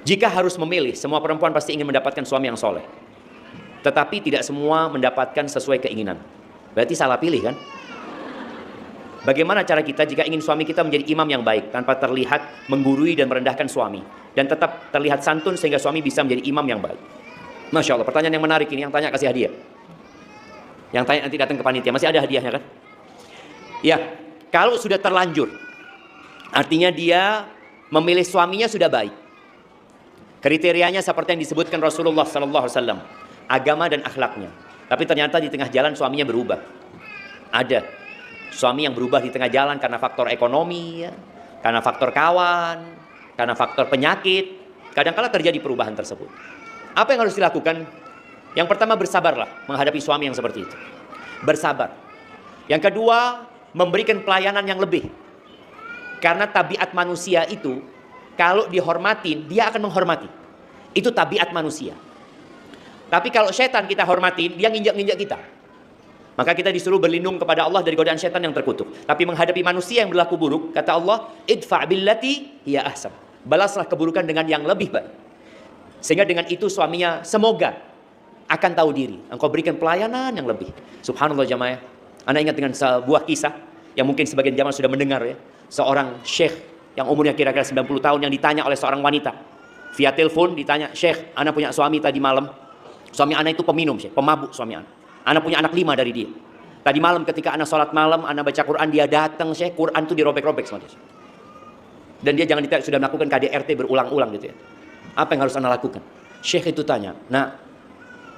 Jika harus memilih, semua perempuan pasti ingin mendapatkan suami yang soleh. Tetapi tidak semua mendapatkan sesuai keinginan. Berarti salah pilih kan? Bagaimana cara kita jika ingin suami kita menjadi imam yang baik, tanpa terlihat menggurui dan merendahkan suami, dan tetap terlihat santun sehingga suami bisa menjadi imam yang baik? Masya Allah, pertanyaan yang menarik ini. Yang tanya kasih hadiah. Yang tanya nanti datang ke panitia, masih ada hadiahnya kan? Ya, kalau sudah terlanjur, artinya dia memilih suaminya sudah baik. Kriterianya seperti yang disebutkan Rasulullah SAW, agama dan akhlaknya. Tapi ternyata di tengah jalan suaminya berubah. Ada suami yang berubah di tengah jalan karena faktor ekonomi, ya, karena faktor kawan, karena faktor penyakit. Kadang-kala terjadi perubahan tersebut. Apa yang harus dilakukan? Yang pertama, bersabarlah menghadapi suami yang seperti itu. Bersabar. Yang kedua, memberikan pelayanan yang lebih. Karena tabiat manusia itu, kalau dihormatin, dia akan menghormati. Itu tabiat manusia. Tapi kalau setan kita hormatin, dia nginjak-nginjak kita. Maka kita disuruh berlindung kepada Allah dari godaan setan yang terkutuk. Tapi menghadapi manusia yang berlaku buruk, kata Allah, idfa' billati hiya ahsan. Balaslah keburukan dengan yang lebih baik. Sehingga dengan itu suaminya semoga akan tahu diri. Engkau berikan pelayanan yang lebih. Subhanallah jamaah. Anda ingat dengan sebuah kisah yang mungkin sebagian jamaah sudah mendengar ya. Seorang syekh yang umurnya kira-kira 90 tahun yang ditanya oleh seorang wanita. Via telepon ditanya, "Syekh, Ana punya suami tadi malam. Suami Ana itu peminum, Syekh, pemabuk suami Ana. Ana punya anak 5 dari dia. Tadi malam ketika Ana sholat malam, Ana baca Quran, dia datang, Syekh, Quran itu dirobek-robek sama dia. Dan dia jangan ditanya, sudah melakukan KDRT berulang-ulang gitu ya. Apa yang harus Ana lakukan?" Syekh itu tanya, "Nah,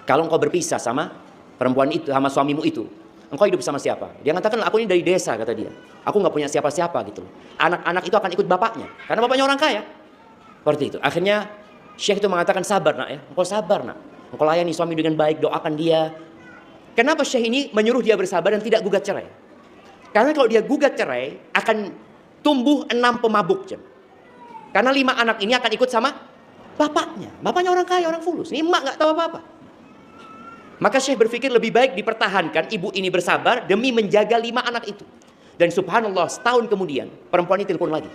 kalau engkau berpisah sama perempuan itu, sama suamimu itu, engkau hidup sama siapa?" Dia mengatakan, "Aku ini dari desa," kata dia. "Aku nggak punya siapa-siapa gitu. Anak-anak itu akan ikut bapaknya, karena bapaknya orang kaya." Seperti itu. Akhirnya Syekh itu mengatakan, "Sabar nak ya, engkau sabar nak. Engkau layani suami dengan baik, doakan dia." Kenapa Syekh ini menyuruh dia bersabar dan tidak gugat cerai? Karena kalau dia gugat cerai, akan tumbuh 6 pemabuk. Karena 5 anak ini akan ikut sama bapaknya. Bapaknya orang kaya, orang fulus. Ini emak nggak tahu apa-apa. Maka Syekh berpikir lebih baik dipertahankan ibu ini bersabar demi menjaga 5 anak itu. Dan subhanallah, setahun kemudian perempuan ini telepon lagi.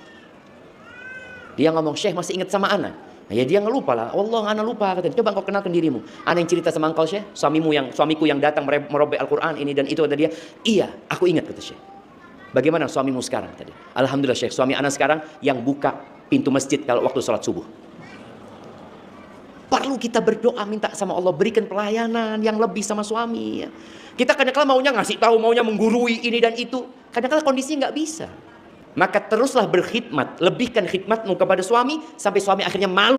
Dia ngomong, "Syekh masih ingat sama Ana?" Nah, ya dia ngelupa lah. "Allah, Ana lupa," katanya. "Coba engkau kenalkan dirimu. Ana yang cerita sama engkau, Syekh, suamiku yang datang merobek Al-Quran ini dan itu," kata dia. "Iya, aku ingat," kata Syekh. "Bagaimana suamimu sekarang?" Tadi. "Alhamdulillah Syekh, suami Ana sekarang yang buka pintu masjid kalau waktu sholat subuh." Perlu kita berdoa minta sama Allah berikan pelayanan yang lebih sama suami. Ya. Kita kadang-kadang maunya ngasih tahu, maunya menggurui ini dan itu. Kadang-kadang kondisinya nggak bisa. Maka teruslah berkhidmat, lebihkan khidmatmu kepada suami sampai suami akhirnya malu.